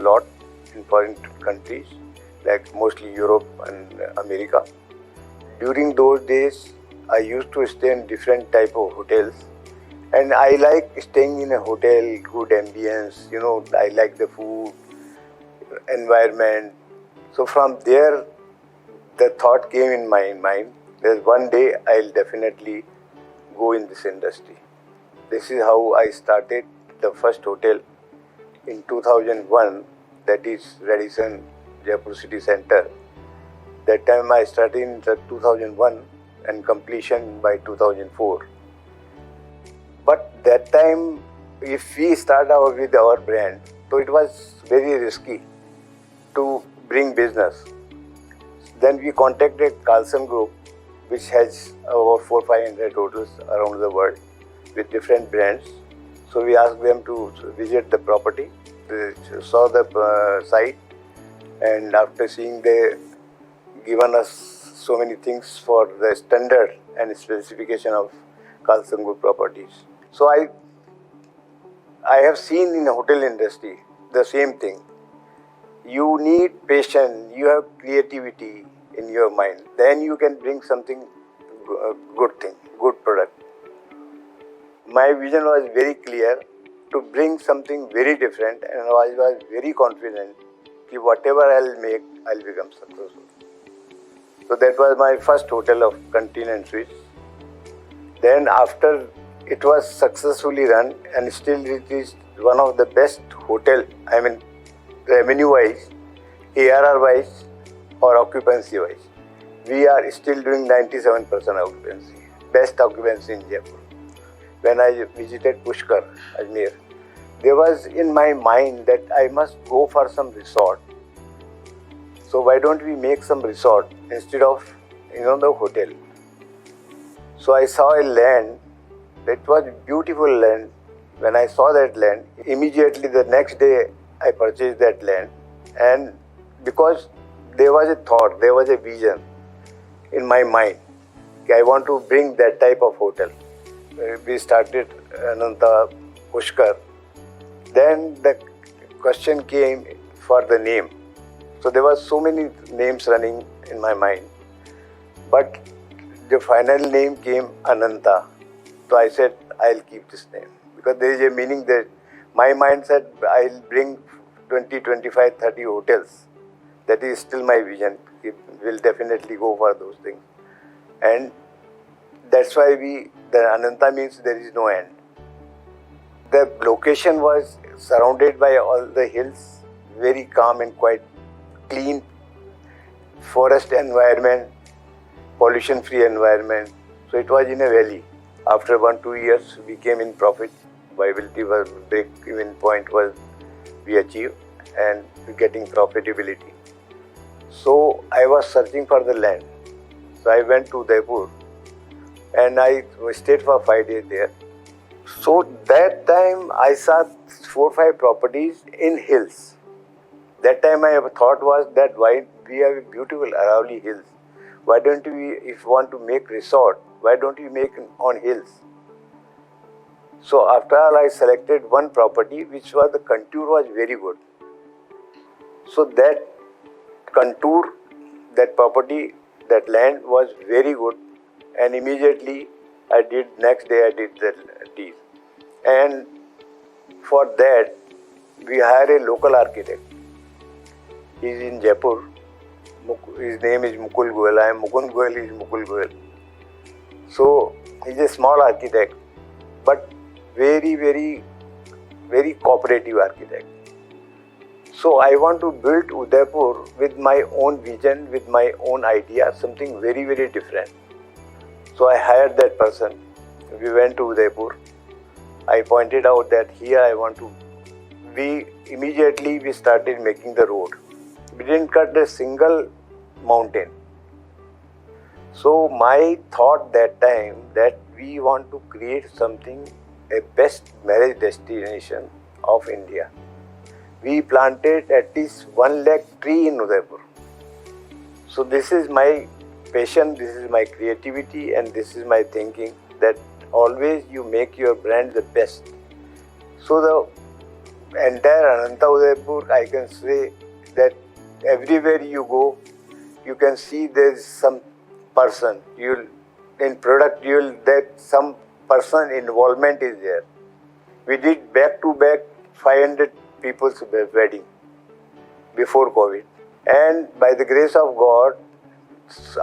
lot in foreign countries, like mostly Europe and America. During those days, I used to stay in different type of hotels, and I like staying in a hotel, good ambience, I like the food, environment. So from there, the thought came in my mind that one day I'll definitely go in this industry. This is how I started the first hotel in 2001, that is Radisson Jaipur City Center. That time I started in 2001 and completion by 2004. But that time, if we start out with our brand, so it was very risky to bring business. Then we contacted Carlson Group, which has over 400-500 hotels around the world with different brands. So we asked them to visit the property. They saw the site, and after seeing, they given us so many things for the standard and specification of Carlson Group properties. So I have seen in the hotel industry the same thing. You need patience, you have creativity in your mind. Then you can bring something good thing, good product. My vision was very clear to bring something very different, and I was very confident that whatever I'll make, I'll become successful. So that was my first hotel of Continent Suites. Then after it was successfully run, and still it is one of the best hotel, revenue-wise, ARR-wise or occupancy-wise. We are still doing 97% occupancy, best occupancy in Jaipur. When I visited Pushkar, Ajmer, there was in my mind that I must go for some resort. So why don't we make some resort instead of the hotel? So I saw a land. That was beautiful land. When I saw that land, immediately the next day I purchased that land. And because there was a thought, there was a vision in my mind, I want to bring that type of hotel. We started Ananta Pushkar. Then the question came for the name. So there were so many names running in my mind. But the final name came Ananta. So I said, I'll keep this name. Because there is a meaning that my mind said, I'll bring 20, 25, 30 hotels. That is still my vision. It will definitely go for those things. And that's why the Ananta means there is no end. The location was surrounded by all the hills, very calm and quite clean forest environment, pollution-free environment. So it was in a valley. After 1-2 years, we came in profit. Viability was break-even point was we achieved, and getting profitability. So I was searching for the land. So I went to Udaipur, and I stayed for 5 days there. So that time I saw 4-5 properties in hills. That time my thought was that why we have beautiful Aravalli hills. Why don't we, if we want to make resort, why don't we make on hills? So after all, I selected one property which was the contour was very good. So that contour, that property, that land was very good, and immediately next day I did the deal. And for that, we hired a local architect. He is in Jaipur. His name is Mukul Goyal. I am Mukund Goyal, he is Mukul Goyal. So he is a small architect, but very, very, very cooperative architect. So I want to build Udaipur with my own vision, with my own idea, something very, very different. So I hired that person. We went to Udaipur. I pointed out that here I want to. Immediately we started making the road. We didn't cut a single mountain. So my thought that time that we want to create something, a best marriage destination of India. We planted at least 1 lakh tree in Udaipur. So this is my passion, this is my creativity, and this is my thinking that always you make your brand the best. So entire Ananta Udaipur, I can say that everywhere you go, you can see there is some person. In product that some person involvement is there. We did back to back 500 people's wedding before COVID, and by the grace of God,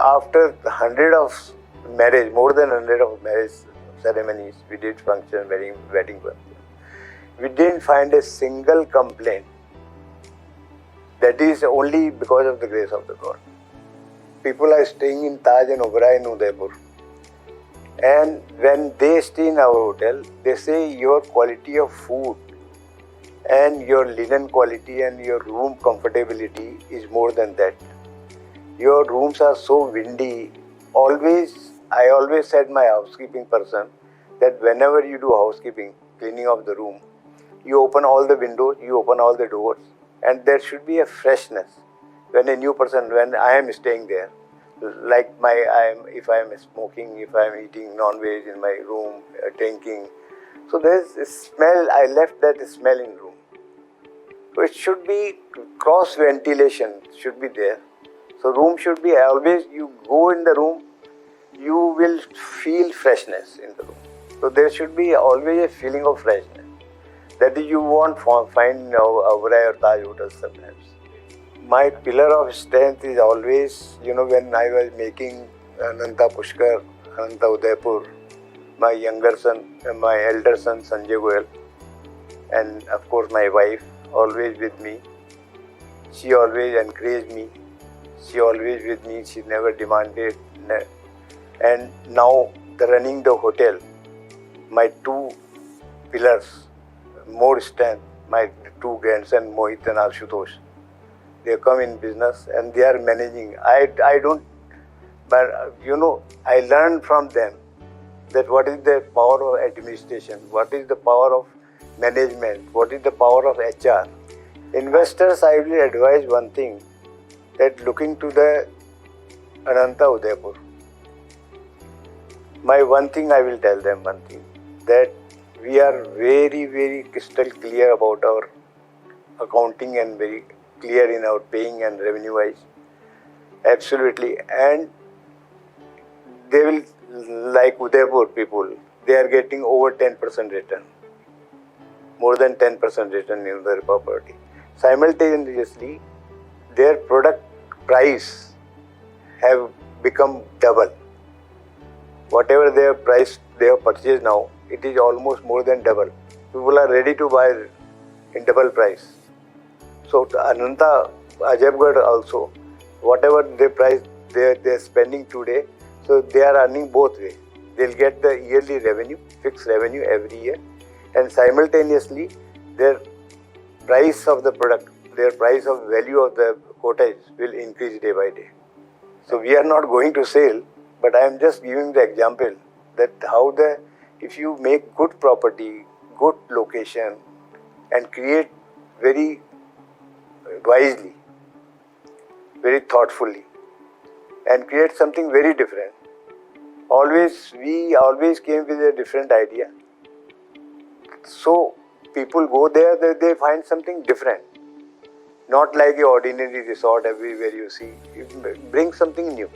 after 100 of marriage, more than 100 of marriage ceremonies, we did function, wedding function. We didn't find a single complaint. That is only because of the grace of the God. People are staying in Taj and Oberoi in Udaipur. And when they stay in our hotel, they say your quality of food and your linen quality and your room comfortability is more than that. Your rooms are so windy. I always said my housekeeping person that whenever you do housekeeping, cleaning of the room, you open all the windows, you open all the doors, and there should be a freshness. When a new person, when I am staying there, like if I am smoking, if I am eating non-veg in my room, drinking, so there's a smell. I left that smell in room. So it should be cross ventilation should be there. So room should be always, you go in the room, you will feel freshness in the room. So there should be always a feeling of freshness. That you won't find in Oberoi or Taj hotels sometimes. My pillar of strength is always, when I was making Ananta Pushkar, Ananta Udaipur, my younger son, my elder son Sanjay Goyal, and of course my wife, always with me. She always encouraged me. She always with me. She never demanded. And now the running the hotel, my two pillars, more strength, my two grandsons Mohit and Ashutosh. They come in business and they are managing. I don't, but I learned from them that what is the power of administration, what is the power of management, what is the power of HR. Investors, I will advise one thing, that looking to the Ananta Udaipur, my one thing I will tell them one thing, that we are very, very crystal clear about our accounting and very clear in our paying and revenue wise. Absolutely. And they will, like Udaipur people, they are getting over 10% return. More than 10% return in their property. Simultaneously, their product price have become double. Whatever their price they have purchased now, it is almost more than double. People are ready to buy in double price. So Ananta Ajabgarh also, whatever their price they are spending today, so they are earning both ways. They'll get the yearly revenue, fixed revenue every year, and simultaneously their price of the product, their price of value of the cottage will increase day by day. So we are not going to sell, but I am just giving the example that how if you make good property, good location, and create very wisely, very thoughtfully, and create something very different. We always came with a different idea. So people go there, they find something different. Not like an ordinary resort everywhere you see. It brings something new.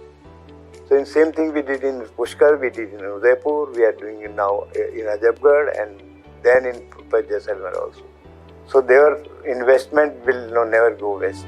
So in same thing we did in Pushkar, we did in Udaipur, we are doing it now in Ajabgarh and then in Jaisalmer also. So their investment will never go waste.